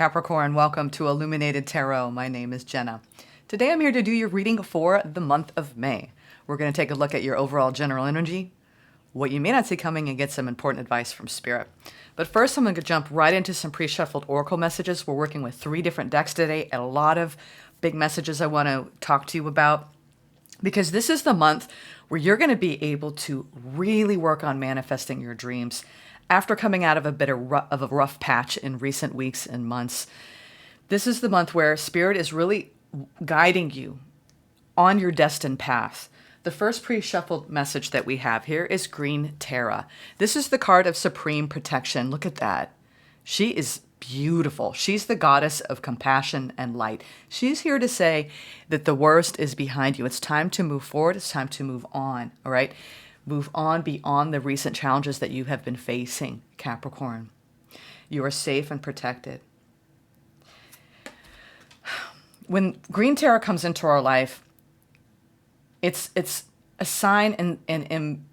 Capricorn, welcome to Illuminated Tarot. My name is Jenna. Today I'm here to do your reading for the month of May. We're going to take a look at your overall general energy, what you may not see coming, and get some important advice from Spirit. But first I'm going to jump right into some pre-shuffled oracle messages. We're working with 3 different decks today, and a lot of big messages I want to talk to you about, because this is the month where you're going to be able to really work on manifesting your dreams after coming out of a bit of a rough patch in recent weeks and months. This is the month where Spirit is really guiding you on your destined path. The first pre-shuffled message that we have here is Green Terra. This is the card of supreme protection. Look at that. She is beautiful. She's the goddess of compassion and light. She's here to say that the worst is behind you. It's time to move forward. It's time to move on. All right. Move on beyond the recent challenges that you have been facing, Capricorn. You are safe and protected. When Green Terra comes into our life, it's a sign and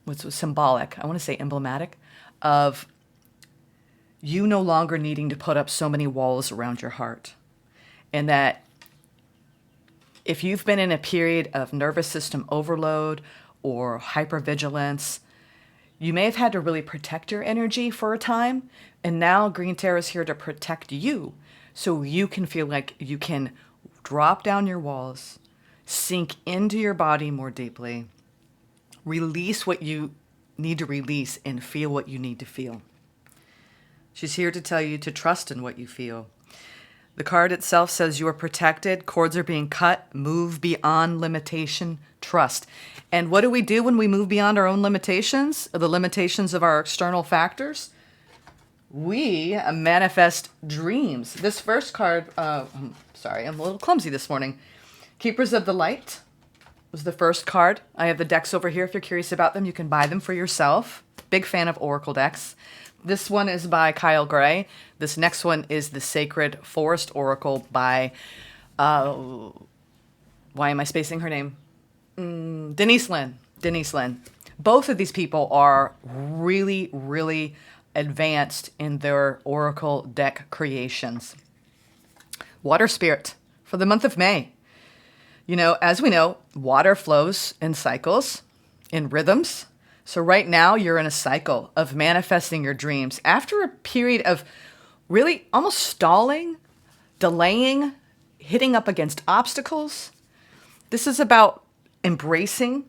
what's symbolic, I want to say emblematic, of you no longer needing to put up so many walls around your heart. And that if you've been in a period of nervous system overload or hypervigilance, you may have had to really protect your energy for a time. And now Green Terra is here to protect you so you can feel like you can drop down your walls, sink into your body more deeply, release what you need to release, and feel what you need to feel. She's here to tell you to trust in what you feel. The card itself says you are protected, cords are being cut, move beyond limitation, trust. And what do we do when we move beyond our own limitations, or the limitations of our external factors? We manifest dreams. This first card, I'm a little clumsy this morning. Keepers of the Light was the first card. I have the decks over here. If you're curious about them, you can buy them for yourself. Big fan of oracle decks. This one is by Kyle Gray. This next one is the Sacred Forest Oracle by, why am I spacing her name? Denise Lynn. Both of these people are really, really advanced in their oracle deck creations. Water Spirit for the month of May. You know, as we know, water flows in cycles, in rhythms. So right now you're in a cycle of manifesting your dreams after a period of really almost stalling, delaying, hitting up against obstacles. This is about embracing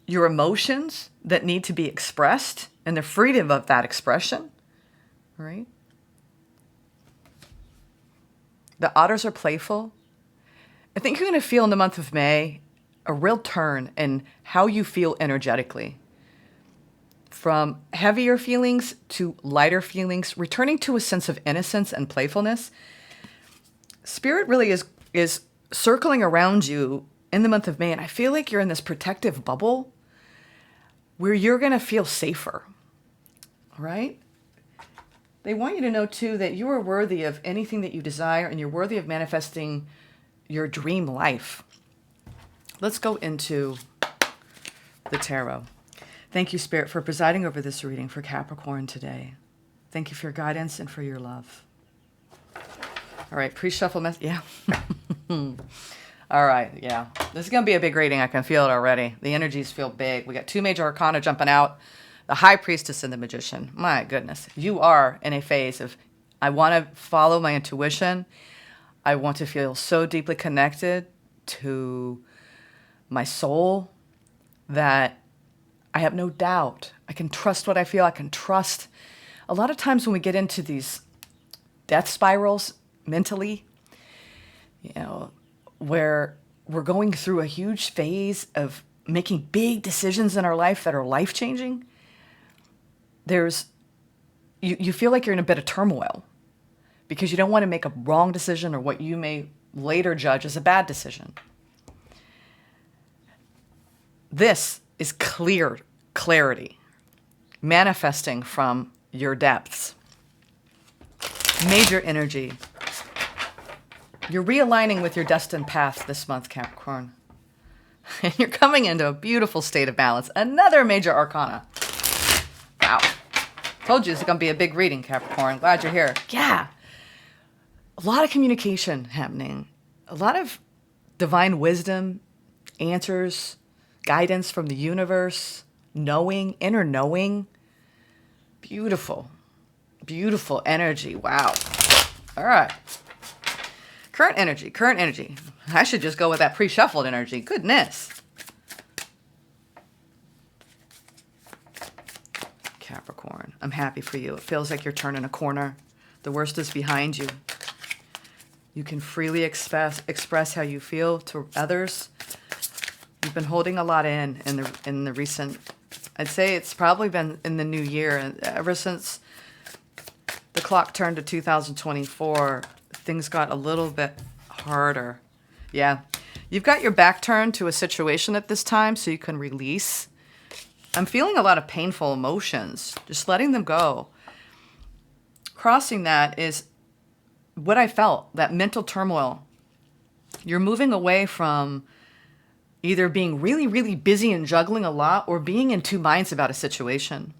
your emotions that need to be expressed and the freedom of that expression, right? The otters are playful. I think you're going to feel in the month of May a real turn in how you feel energetically. From heavier feelings to lighter feelings, returning to a sense of innocence and playfulness. Spirit really is circling around you in the month of May, and I feel like you're in this protective bubble where you're going to feel safer, all right? They want you to know, too, that you are worthy of anything that you desire, and you're worthy of manifesting your dream life. Let's go into the tarot. Thank you, Spirit, for presiding over this reading for Capricorn today. Thank you for your guidance and for your love. All right, pre-shuffle mess. Yeah. All right, yeah. This is going to be a big reading. I can feel it already. The energies feel big. We got 2 major arcana jumping out. The High Priestess and the Magician. My goodness. You are in a phase of, I want to follow my intuition. I want to feel so deeply connected to my soul that I have no doubt. I can trust what I feel. I can trust. A lot of times when we get into these death spirals mentally, you know, where we're going through a huge phase of making big decisions in our life that are life-changing, you feel like you're in a bit of turmoil because you don't want to make a wrong decision or what you may later judge as a bad decision. This is clarity, manifesting from your depths. Major energy. You're realigning with your destined path this month, Capricorn. And you're coming into a beautiful state of balance. Another major arcana. Wow. Told you it's going to be a big reading, Capricorn. Glad you're here. Yeah. A lot of communication happening. A lot of divine wisdom, answers, guidance from the universe, knowing, inner knowing. Beautiful. Beautiful energy. Wow. All right. Current energy. Current energy. I should just go with that pre-shuffled energy. Goodness. Capricorn, I'm happy for you. It feels like you're turning a corner. The worst is behind you. You can freely express how you feel to others. You've been holding a lot in the recent, I'd say it's probably been in the new year, ever since the clock turned to 2024, things got a little bit harder. Yeah. You've got your back turned to a situation at this time so you can release. I'm feeling a lot of painful emotions, just letting them go. Crossing that is what I felt, that mental turmoil. You're moving away from either being really, really busy and juggling a lot or being in two minds about a situation.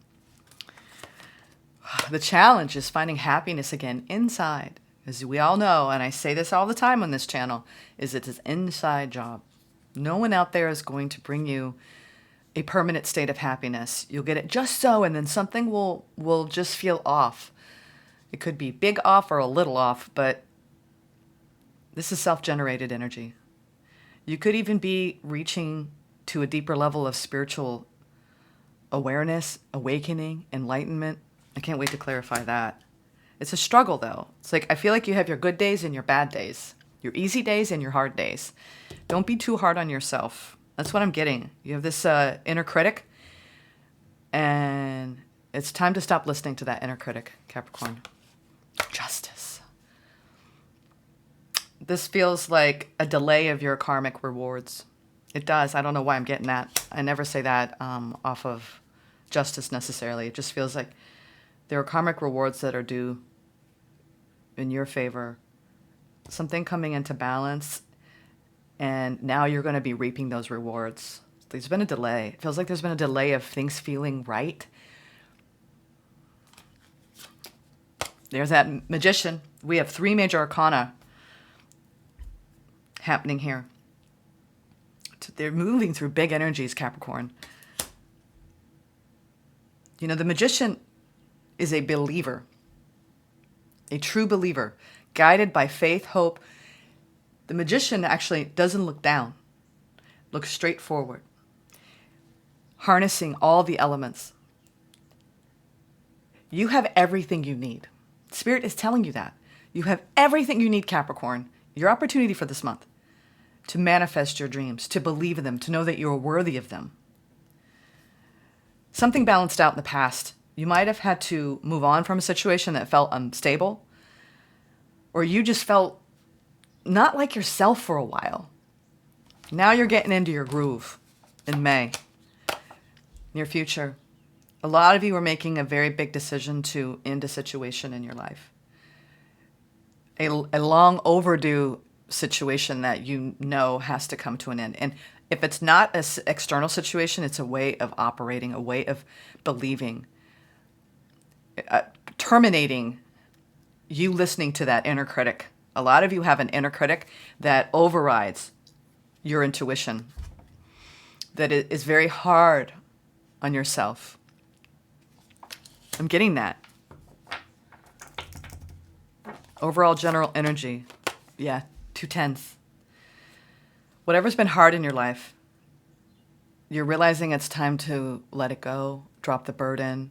The challenge is finding happiness again inside. As we all know, and I say this all the time on this channel, is it's an inside job. No one out there is going to bring you a permanent state of happiness. You'll get it just so, and then something will just feel off. It could be big off or a little off, but this is self-generated energy. You could even be reaching to a deeper level of spiritual awareness, awakening, enlightenment. I can't wait to clarify that. It's a struggle, though. It's like, I feel like you have your good days and your bad days, your easy days and your hard days. Don't be too hard on yourself. That's what I'm getting. You have this inner critic, and it's time to stop listening to that inner critic, Capricorn. Justice. This feels like a delay of your karmic rewards. It does. I don't know why I'm getting that. I never say that off of justice necessarily. It just feels like there are karmic rewards that are due in your favor. Something coming into balance, and now you're going to be reaping those rewards. There's been a delay. It feels like there's been a delay of things feeling right. There's that Magician. We have 3 major arcana happening here. They're moving through big energies, Capricorn. You know, the Magician is a believer, a true believer, guided by faith, hope. The Magician actually doesn't look down, looks straight forward, harnessing all the elements. You have everything you need. Spirit is telling you that. You have everything you need, Capricorn. Your opportunity for this month to manifest your dreams, to believe in them, to know that you're worthy of them. Something balanced out in the past. You might have had to move on from a situation that felt unstable, or you just felt not like yourself for a while. Now you're getting into your groove in May, near future. A lot of you are making a very big decision to end a situation in your life. A long overdue situation that you know has to come to an end. And if it's not an external situation, it's a way of operating, a way of believing, terminating you listening to that inner critic. A lot of you have an inner critic that overrides your intuition, that it is very hard on yourself. I'm getting that. Overall general energy. Yeah, 2/10. Whatever's been hard in your life, you're realizing it's time to let it go, drop the burden.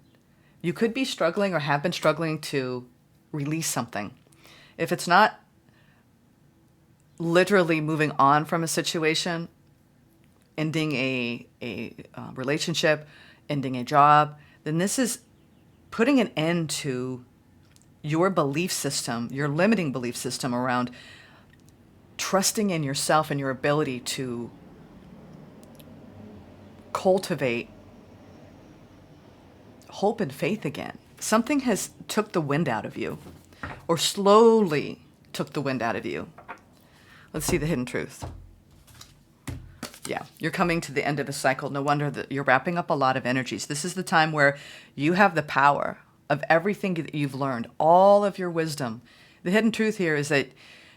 You could be struggling or have been struggling to release something. If it's not literally moving on from a situation, ending a relationship, ending a job, then this is putting an end to your belief system, your limiting belief system around trusting in yourself and your ability to cultivate hope and faith again. Something has took the wind out of you, or slowly took the wind out of you. Let's see the hidden truth. Yeah, you're coming to the end of a cycle. No wonder that you're wrapping up a lot of energies. This is the time where you have the power of everything that you've learned, all of your wisdom. The hidden truth here is that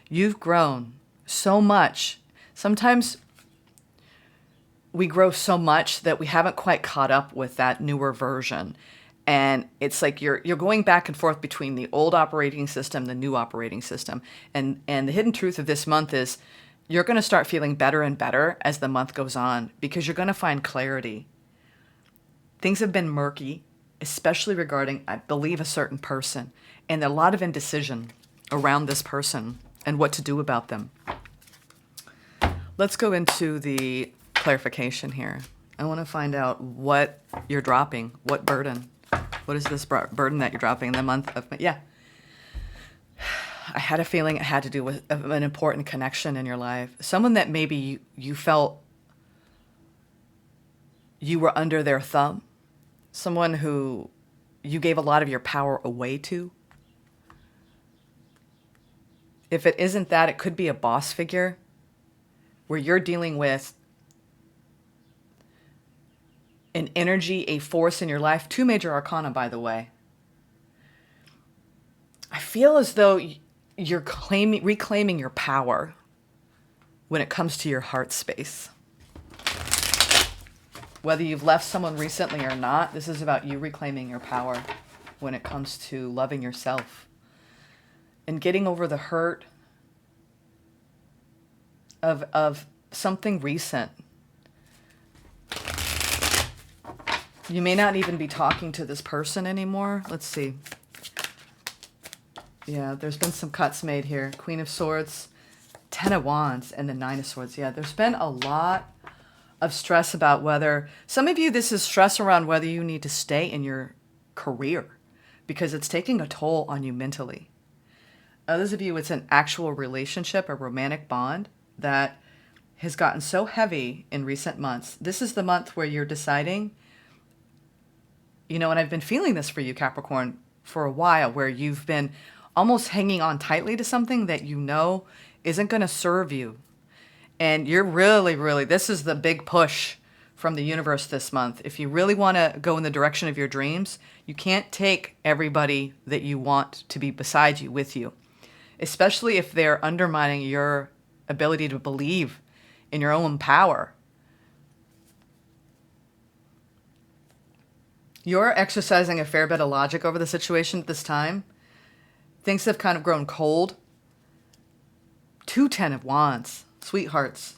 you've grown so much. Sometimes we grow so much that we haven't quite caught up with that newer version. And it's like you're going back and forth between the old operating system, the new operating system. And the hidden truth of this month is you're going to start feeling better and better as the month goes on, because you're going to find clarity. Things have been murky, especially regarding, I believe, a certain person, and a lot of indecision around this person and what to do about them. Let's go into the clarification here. I want to find out what you're dropping, what burden. What is this burden that you're dropping in the month of May? Yeah. I had a feeling it had to do with an important connection in your life. Someone that maybe you felt you were under their thumb. Someone who you gave a lot of your power away to. If it isn't that, it could be a boss figure where you're dealing with an energy, a force in your life. 2 major arcana, by the way. I feel as though you're reclaiming your power when it comes to your heart space. Whether you've left someone recently or not, this is about you reclaiming your power when it comes to loving yourself and getting over the hurt of something recent. You may not even be talking to this person anymore. Let's see. Yeah, there's been some cuts made here. Queen of Swords, 10 of Wands, and the 9 of Swords. Yeah, there's been a lot of stress about whether, some of you, this is stress around whether you need to stay in your career because it's taking a toll on you mentally. Others of you, it's an actual relationship, a romantic bond that has gotten so heavy in recent months. This is the month where you're deciding, you know, and I've been feeling this for you, Capricorn, for a while, where you've been almost hanging on tightly to something that you know isn't going to serve you. And you're really, this is the big push from the universe this month. If you really want to go in the direction of your dreams, you can't take everybody that you want to be beside you with you, especially if they're undermining your ability to believe in your own power. You're exercising a fair bit of logic over the situation at this time. Things have kind of grown cold. 2 10 of Wands. Sweethearts.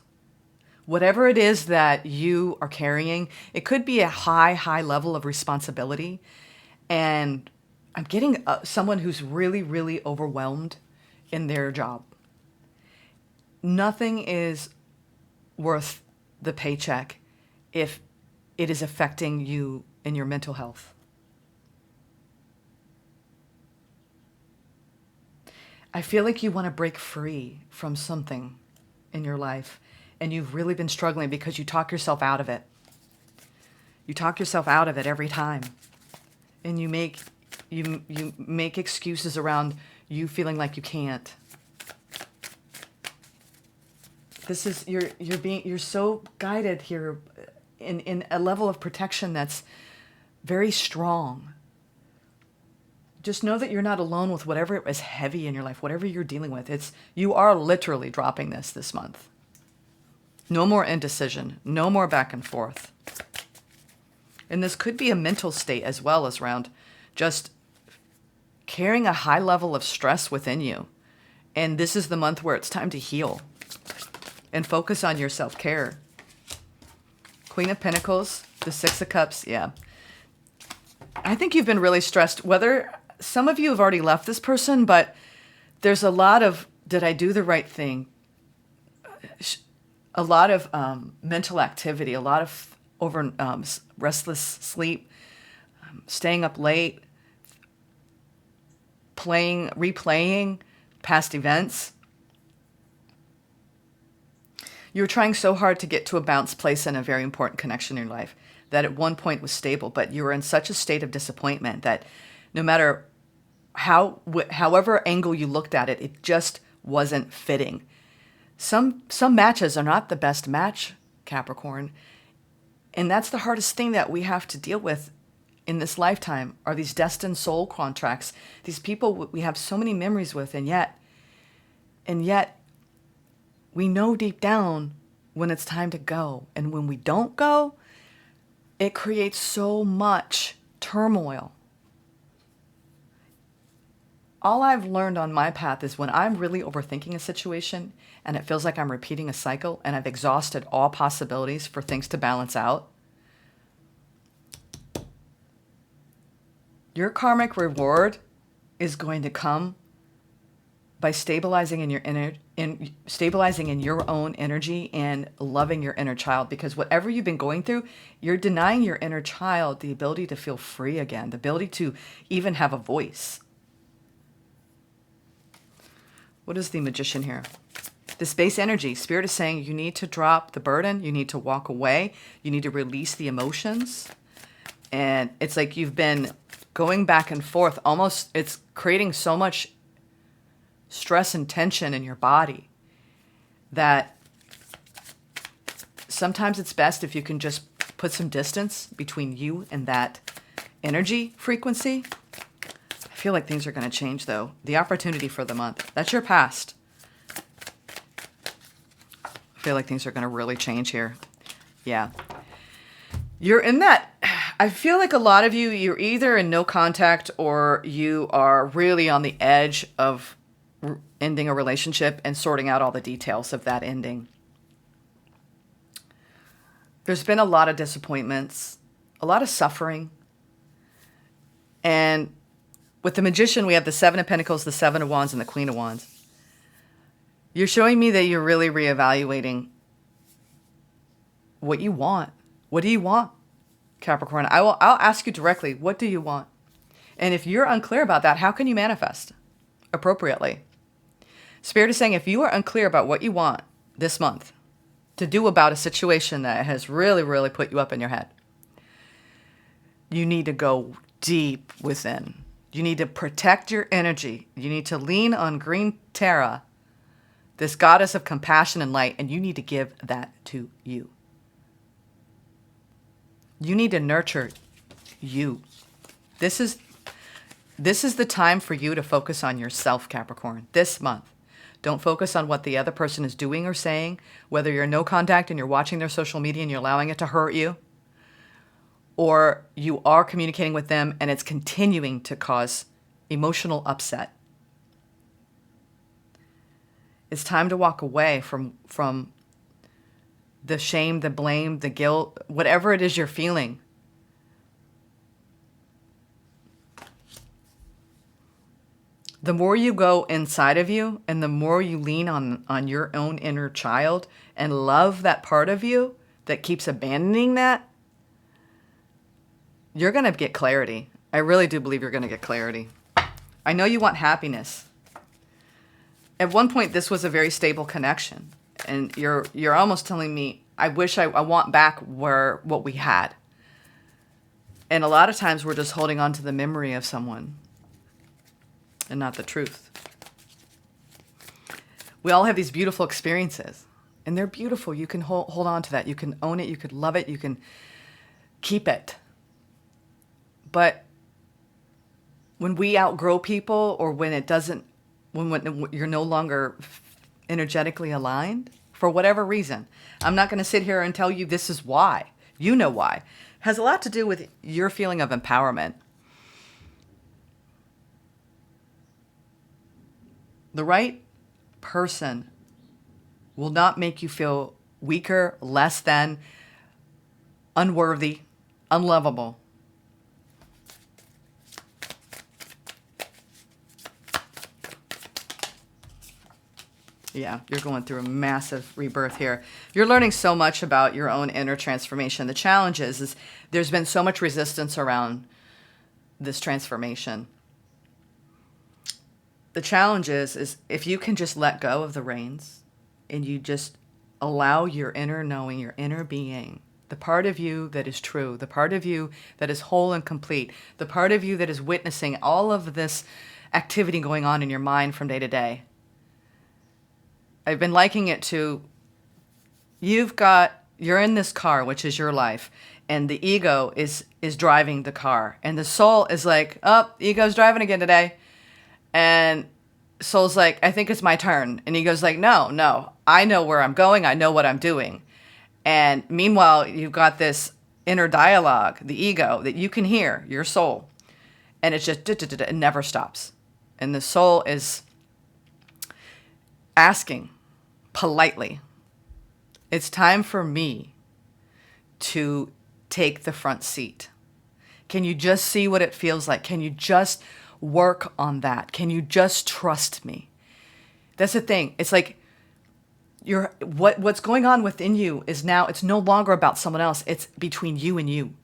Whatever it is that you are carrying, it could be a high level of responsibility. And I'm getting someone who's really overwhelmed in their job. Nothing is worth the paycheck if it is affecting you in your mental health. I feel like you want to break free from something in your life, and you've really been struggling because you talk yourself out of it. You talk yourself out of it every time, and you make excuses around you feeling like you can't. This is you're so guided here in a level of protection that's very strong. Just know that you're not alone with whatever is heavy in your life, whatever you're dealing with. You are literally dropping this month. No more indecision, no more back and forth. And this could be a mental state as well as around just carrying a high level of stress within you. And this is the month where it's time to heal and focus on your self-care. Queen of Pentacles, the 6 of Cups, yeah. I think you've been really stressed, whether some of you have already left this person, but there's a lot of, did I do the right thing? A lot of mental activity, a lot of restless sleep, staying up late, replaying past events. You're trying so hard to get to a balanced place in a very important connection in your life that at one point was stable, but you were in such a state of disappointment that no matter however angle you looked at it, it just wasn't fitting. Some matches are not the best match, Capricorn. And that's the hardest thing that we have to deal with in this lifetime are these destined soul contracts, these people we have so many memories with, and yet we know deep down when it's time to go. And when we don't go, it creates so much turmoil. All I've learned on my path is when I'm really overthinking a situation and it feels like I'm repeating a cycle and I've exhausted all possibilities for things to balance out, your karmic reward is going to come by stabilizing in your own energy and loving your inner child. Because whatever you've been going through, you're denying your inner child the ability to feel free again, the ability to even have a voice. What is the Magician here? The space energy. Spirit is saying you need to drop the burden. You need to walk away. You need to release the emotions. And it's like you've been going back and forth. Almost, it's creating so much stress and tension in your body that sometimes it's best if you can just put some distance between you and that energy frequency. I feel like things are going to change, though. The opportunity for the month. That's your past. I feel like things are going to really change here. Yeah. You're in that. I feel like a lot of you, you're either in no contact or you are really on the edge of ending a relationship and sorting out all the details of that ending. There's been a lot of disappointments, a lot of suffering. And with the Magician, we have the Seven of Pentacles, the Seven of Wands, and the Queen of Wands. You're showing me that you're really reevaluating what you want. What do you want, Capricorn? I'll ask you directly, what do you want? And if you're unclear about that, how can you manifest appropriately? Spirit is saying if you are unclear about what you want this month to do about a situation that has really, really put you up in your head, you need to go deep within. You need to protect your energy. You need to lean on Green Terra, this goddess of compassion and light, and you need to give that to you. You need to nurture you. This is the time for you to focus on yourself, Capricorn, this month. Don't focus on what the other person is doing or saying, whether you're in no contact and you're watching their social media and you're allowing it to hurt you, or you are communicating with them and it's continuing to cause emotional upset. It's time to walk away from the shame, the blame, the guilt, whatever it is you're feeling. The more you go inside of you and the more you lean on your own inner child and love that part of you that keeps abandoning that, you're going to get clarity. I really do believe you're going to get clarity. I know you want happiness. At one point, this was a very stable connection. And you're almost telling me, I wish I want back what we had. And a lot of times we're just holding on to the memory of someone and not the truth. We all have these beautiful experiences, and they're beautiful. You can hold on to that. You can own it. You can love it. You can keep it. But when we outgrow people, or when you're no longer energetically aligned, for whatever reason, I'm not going to sit here and tell you this is why. You know why. It has a lot to do with your feeling of empowerment. The right person will not make you feel weaker, less than, unworthy, unlovable. Yeah, you're going through a massive rebirth here. You're learning so much about your own inner transformation. The challenge is there's been so much resistance around this transformation. The challenge is if you can just let go of the reins and you just allow your inner knowing, your inner being, the part of you that is true, the part of you that is whole and complete, the part of you that is witnessing all of this activity going on in your mind from day to day. I've been likening it to, you're in this car, which is your life, and the ego is driving the car, and the soul is like, oh, ego's driving again today. And soul's like, I think it's my turn. And ego's like, no, I know where I'm going. I know what I'm doing. And meanwhile, you've got this inner dialogue, the ego, that you can hear, your soul. And it's just, it never stops. And the soul is asking politely, it's time for me to take the front seat. Can you just see what it feels like? Can you just work on that? Can you just trust me? That's the thing. It's like what's going on within you is now, it's no longer about someone else. It's between you and you.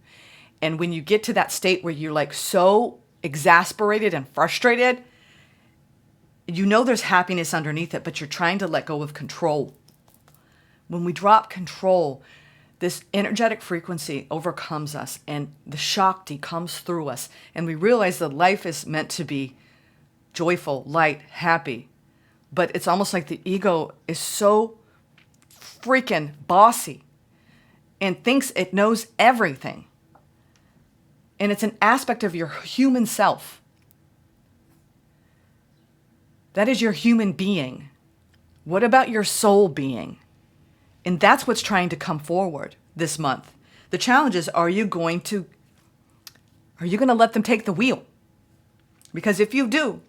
And when you get to that state where you're like so exasperated and frustrated, you know there's happiness underneath it, but you're trying to let go of control. When we drop control, this energetic frequency overcomes us and the Shakti comes through us. And we realize that life is meant to be joyful, light, happy. But it's almost like the ego is so freaking bossy and thinks it knows everything. And it's an aspect of your human self. That is your human being. What about your soul being? And that's what's trying to come forward this month. The challenge is, are you going to let them take the wheel? Because if you do,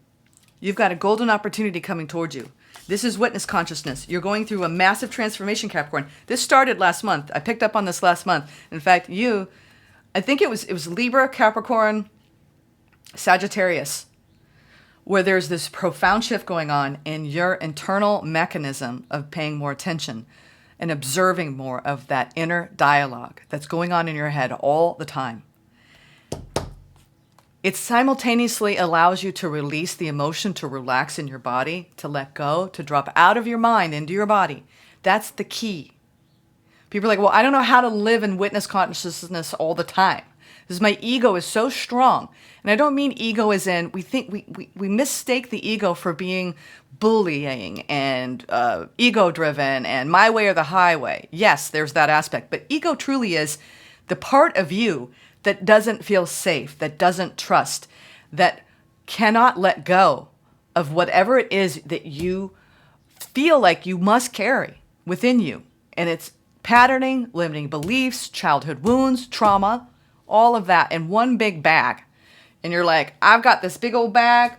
you've got a golden opportunity coming towards you. This is witness consciousness. You're going through a massive transformation, Capricorn. This started last month. I picked up on this last month. In fact, I think it was Libra, Capricorn, Sagittarius, where there's this profound shift going on in your internal mechanism of paying more attention and observing more of that inner dialogue that's going on in your head all the time. It simultaneously allows you to release the emotion, to relax in your body, to let go, to drop out of your mind into your body. That's the key. People are like, well, I don't know how to live in witness consciousness all the time. Because my ego is so strong. And I don't mean ego as in, we mistake the ego for being bullying and ego-driven and my way or the highway. Yes, there's that aspect. But ego truly is the part of you that doesn't feel safe, that doesn't trust, that cannot let go of whatever it is that you feel like you must carry within you. And it's patterning, limiting beliefs, childhood wounds, trauma, all of that in one big bag. And you're like, I've got this big old bag.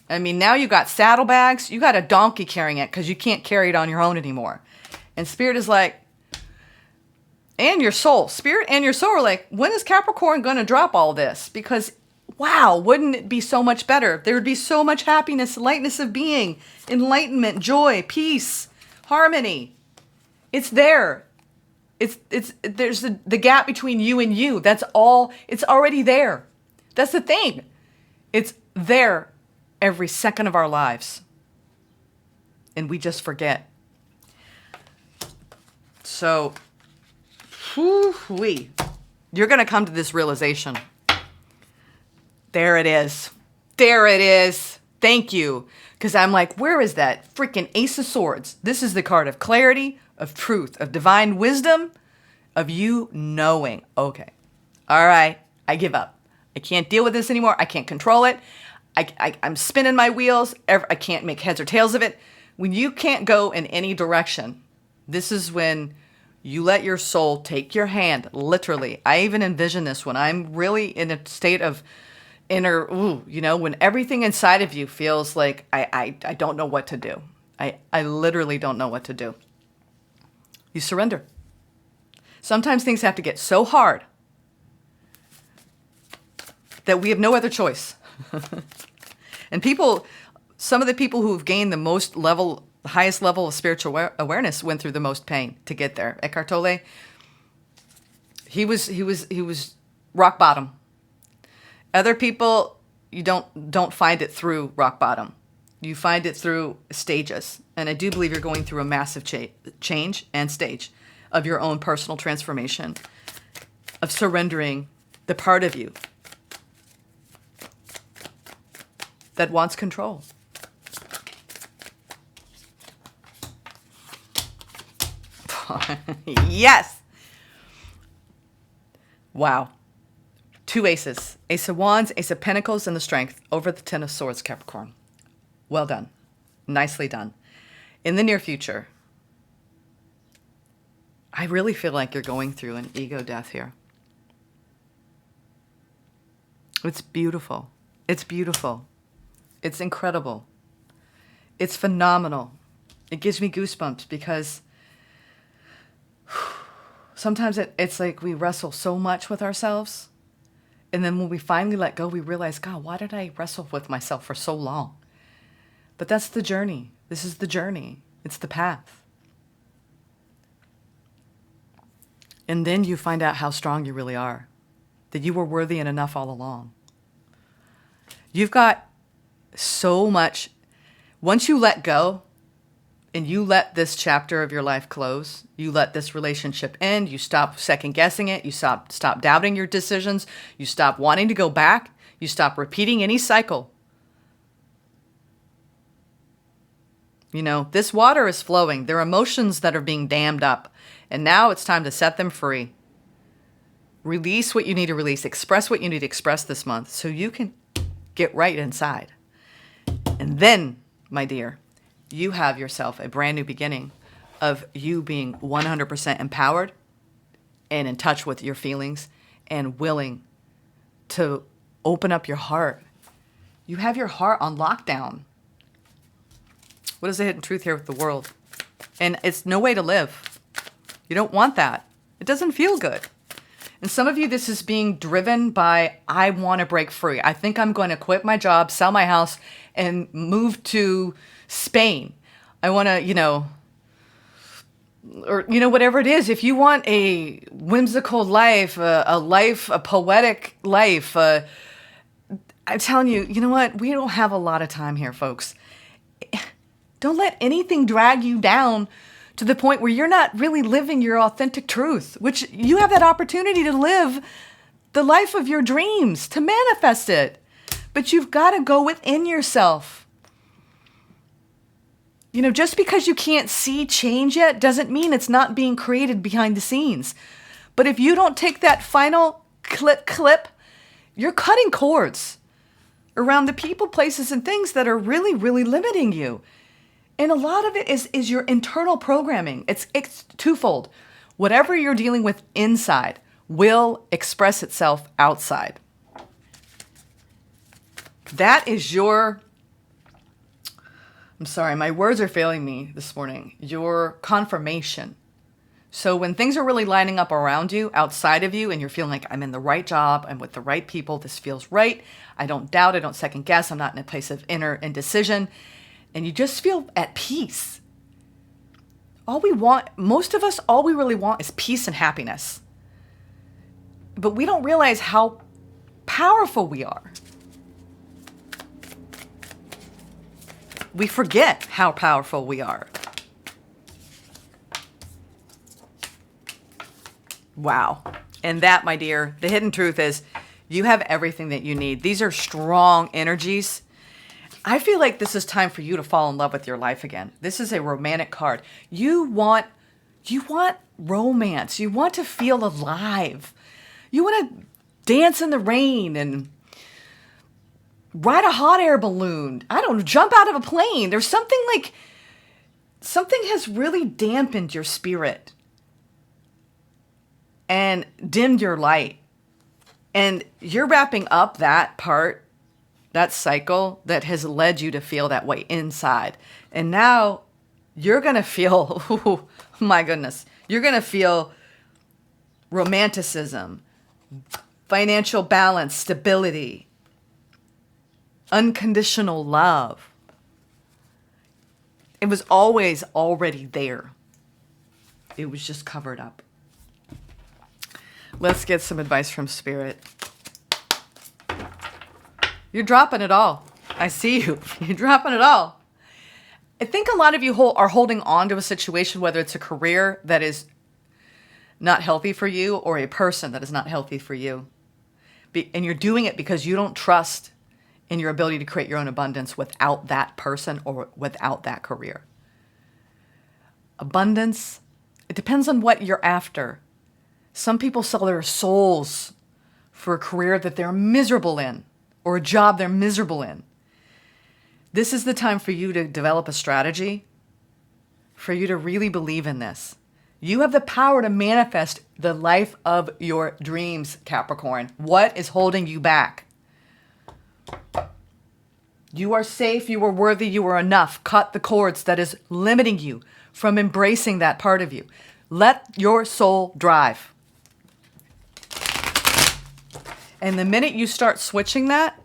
I mean, now you got saddlebags. You got a donkey carrying it because you can't carry it on your own anymore. And Spirit is like, and your soul. Spirit and your soul are like, when is Capricorn going to drop all this? Because, wow, wouldn't it be so much better? There would be so much happiness, lightness of being, enlightenment, joy, peace, harmony. It's there. There's the gap between you and you. That's all. It's already there. That's the thing. It's there every second of our lives. And we just forget. So, you're going to come to this realization. There it is. There it is. Thank you. Because I'm like, where is that freaking Ace of Swords? This is the card of clarity, of truth, of divine wisdom, of you knowing, okay, all right, I give up. I can't deal with this anymore. I can't control it. I'm spinning my wheels. I can't make heads or tails of it. When you can't go in any direction, this is when you let your soul take your hand, literally. I even envision this when I'm really in a state of inner, when everything inside of you feels like I don't know what to do. I literally don't know what to do. You surrender. Sometimes things have to get so hard that we have no other choice. And some of the people who have gained the highest level of spiritual awareness went through the most pain to get there. Eckhart Tolle, he was rock bottom. Other people, you don't find it through rock bottom. You find it through stages. And I do believe you're going through a massive change and stage of your own personal transformation, of surrendering the part of you that wants control. Yes. Wow. 2 aces. Ace of Wands, Ace of Pentacles, and the Strength over the Ten of Swords, Capricorn. Well done. Nicely done. In the near future, I really feel like you're going through an ego death here. It's beautiful. It's beautiful. It's incredible. It's phenomenal. It gives me goosebumps because sometimes it's like we wrestle so much with ourselves. And then when we finally let go, we realize, God, why did I wrestle with myself for so long? But that's the journey. This is the journey. It's the path. And then you find out how strong you really are, that you were worthy and enough all along. You've got so much. Once you let go and you let this chapter of your life close, you let this relationship end, you stop second guessing it, you stop doubting your decisions, you stop wanting to go back, you stop repeating any cycle. You know, this water is flowing. There are emotions that are being dammed up. And now it's time to set them free. Release what you need to release. Express what you need to express this month so you can get right inside. And then, my dear, you have yourself a brand new beginning of you being 100% empowered and in touch with your feelings and willing to open up your heart. You have your heart on lockdown. What is the hidden truth here with the world? And it's no way to live. You don't want that. It doesn't feel good. And some of you, this is being driven by, I want to break free. I think I'm going to quit my job, sell my house, and move to Spain. I want to, or, whatever it is. If you want a whimsical life, a poetic life, I'm telling you, you know what? We don't have a lot of time here, folks. Don't let anything drag you down to the point where you're not really living your authentic truth, which you have that opportunity to live the life of your dreams, to manifest it. But you've got to go within yourself. Just because you can't see change yet doesn't mean it's not being created behind the scenes. But if you don't take that final clip, you're cutting cords around the people, places, and things that are really, really limiting you. And a lot of it is your internal programming. It's twofold. Whatever you're dealing with inside will express itself outside. That is your, I'm sorry, my words are failing me this morning, your confirmation. So when things are really lining up around you, outside of you, and you're feeling like I'm in the right job, I'm with the right people, this feels right, I don't doubt, I don't second guess, I'm not in a place of inner indecision, and you just feel at peace. Most of us, all we really want is peace and happiness. But we don't realize how powerful we are. We forget how powerful we are. Wow. And that, my dear, the hidden truth is you have everything that you need. These are strong energies. I feel like this is time for you to fall in love with your life again. This is a romantic card. You want romance. You want to feel alive. You want to dance in the rain and ride a hot air balloon. I don't know, jump out of a plane. There's something has really dampened your spirit and dimmed your light. And you're wrapping up that part, that cycle that has led you to feel that way inside. And now you're going to feel, oh my goodness, you're going to feel romanticism, financial balance, stability, unconditional love. It was always already there. It was just covered up. Let's get some advice from Spirit. You're dropping it all. I see you. You're dropping it all. I think a lot of you are holding on to a situation, whether it's a career that is not healthy for you or a person that is not healthy for you. And you're doing it because you don't trust in your ability to create your own abundance without that person or without that career. Abundance, it depends on what you're after. Some people sell their souls for a career that they're miserable in or a job they're miserable in. This is the time for you to develop a strategy, for you to really believe in this. You have the power to manifest the life of your dreams, Capricorn. What is holding you back? You are safe, you are worthy, you are enough. Cut the cords that is limiting you from embracing that part of you. Let your soul drive. And the minute you start switching that,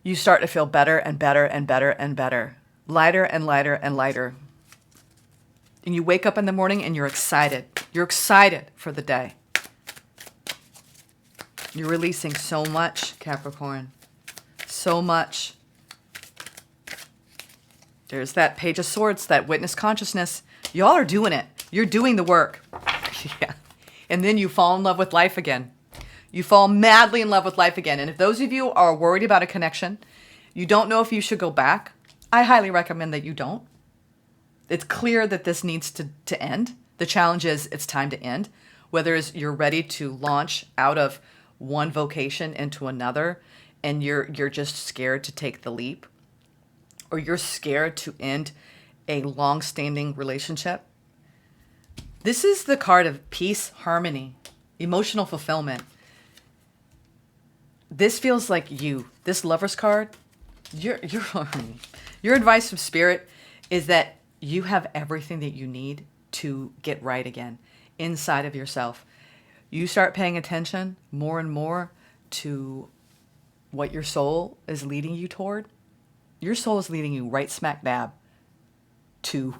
you start to feel better and better and better and better. Lighter and lighter and lighter. And you wake up in the morning and you're excited. You're excited for the day. You're releasing so much, Capricorn. So much. There's that Page of Swords, that witness consciousness. Y'all are doing it. You're doing the work. Yeah. And then you fall in love with life again. You fall madly in love with life again. And if those of you are worried about a connection, you don't know if you should go back, I highly recommend that you don't. It's clear that this needs to end. The challenge is it's time to end. Whether you're ready to launch out of one vocation into another and you're just scared to take the leap, or you're scared to end a long-standing relationship. This is the card of peace, harmony, emotional fulfillment. This feels like you. This Lover's card, your advice from Spirit is that you have everything that you need to get right again inside of yourself. You start paying attention more and more to what your soul is leading you toward. Your soul is leading you right smack dab to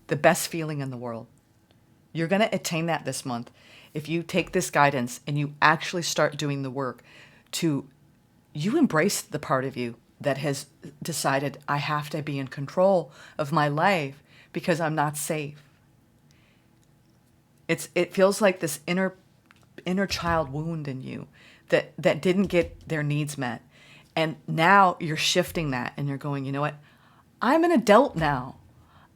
the best feeling in the world. You're going to attain that this month if you take this guidance and you actually start doing the work you embrace the part of you that has decided, I have to be in control of my life because I'm not safe. It feels like this inner child wound in you that didn't get their needs met. And now you're shifting that and you're going, you know what? I'm an adult now.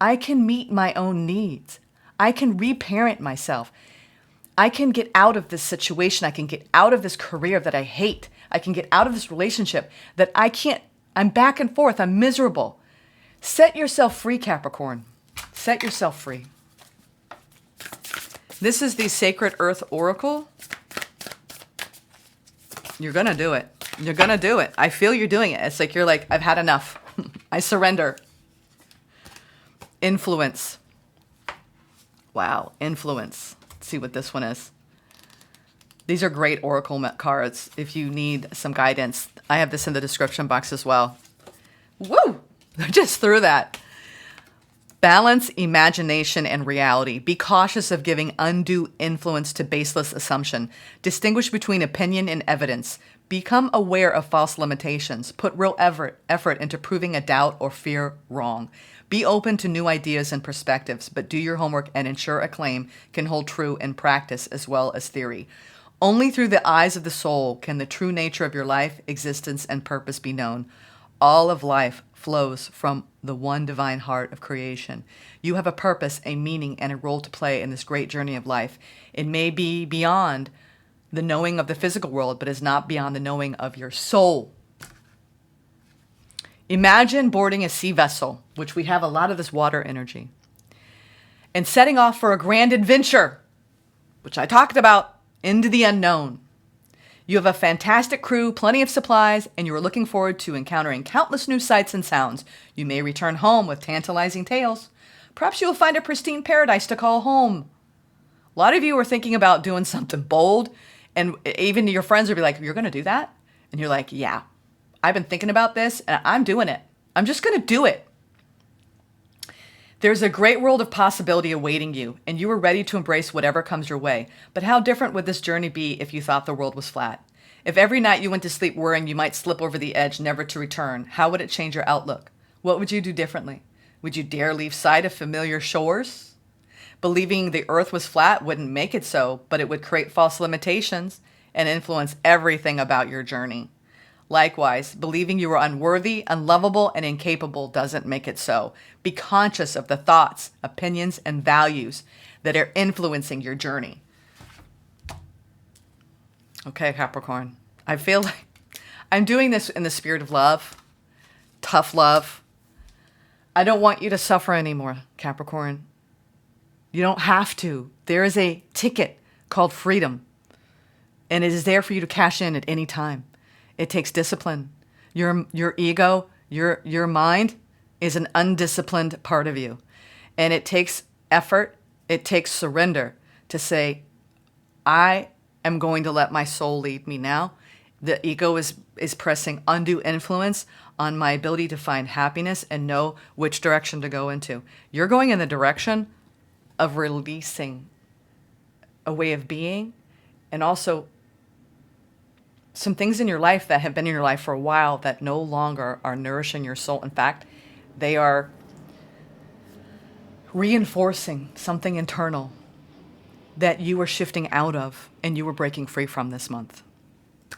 I can meet my own needs. I can reparent myself. I can get out of this situation. I can get out of this career that I hate. I can get out of this relationship that I can't. I'm back and forth. I'm miserable. Set yourself free, Capricorn. Set yourself free. This is the Sacred Earth Oracle. You're going to do it. You're going to do it. I feel you're doing it. It's like you're like, I've had enough. I surrender. Influence. Wow, influence. Let's see what this one is. These are great oracle cards. If you need some guidance, I have this in the description box as well. Woo! I just threw that. Balance imagination and reality. Be cautious of giving undue influence to baseless assumption. Distinguish between opinion and evidence. Become aware of false limitations. Put real effort into proving a doubt or fear wrong. Be open to new ideas and perspectives, but do your homework and ensure a claim can hold true in practice as well as theory. Only through the eyes of the soul can the true nature of your life, existence, and purpose be known. All of life flows from the one divine heart of creation. You have a purpose, a meaning, and a role to play in this great journey of life. It may be beyond the knowing of the physical world, but is not beyond the knowing of your soul. Imagine boarding a sea vessel, which we have a lot of this water energy, and setting off for a grand adventure, which I talked about, into the unknown. You have a fantastic crew, plenty of supplies, and you are looking forward to encountering countless new sights and sounds. You may return home with tantalizing tales. Perhaps you will find a pristine paradise to call home. A lot of you are thinking about doing something bold, and even your friends will be like, you're going to do that? And you're like, yeah, I've been thinking about this, and I'm doing it. I'm just going to do it. There's a great world of possibility awaiting you, and you are ready to embrace whatever comes your way. But how different would this journey be if you thought the world was flat? If every night you went to sleep worrying you might slip over the edge, never to return, how would it change your outlook? What would you do differently? Would you dare leave sight of familiar shores? Believing the earth was flat wouldn't make it so, but it would create false limitations and influence everything about your journey. Likewise, believing you are unworthy, unlovable, and incapable doesn't make it so. Be conscious of the thoughts, opinions, and values that are influencing your journey. Okay, Capricorn. I feel like I'm doing this in the spirit of love, tough love. I don't want you to suffer anymore, Capricorn. You don't have to. There is a ticket called freedom, and it is there for you to cash in at any time. It takes discipline. Your ego, your mind is an undisciplined part of you, and it takes effort. It takes surrender to say, I am going to let my soul lead me now. The ego is pressing undue influence on my ability to find happiness and know which direction to go into. You're going in the direction of releasing a way of being, and also some things in your life that have been in your life for a while that no longer are nourishing your soul. In fact, they are reinforcing something internal that you were shifting out of and you were breaking free from this month.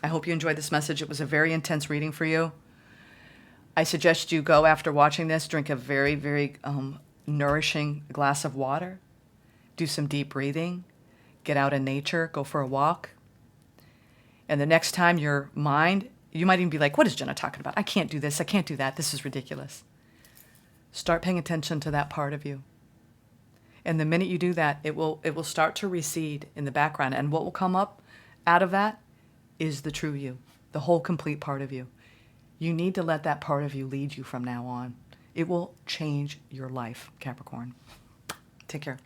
I hope you enjoyed this message. It was a very intense reading for you. I suggest you go, after watching this, drink a very, very nourishing glass of water, do some deep breathing, get out in nature, go for a walk. And the next time your mind, you might even be like, what is Jenna talking about? I can't do this. I can't do that. This is ridiculous. Start paying attention to that part of you. And the minute you do that, it will start to recede in the background. And what will come up out of that is the true you, the whole complete part of you. You need to let that part of you lead you from now on. It will change your life, Capricorn. Take care.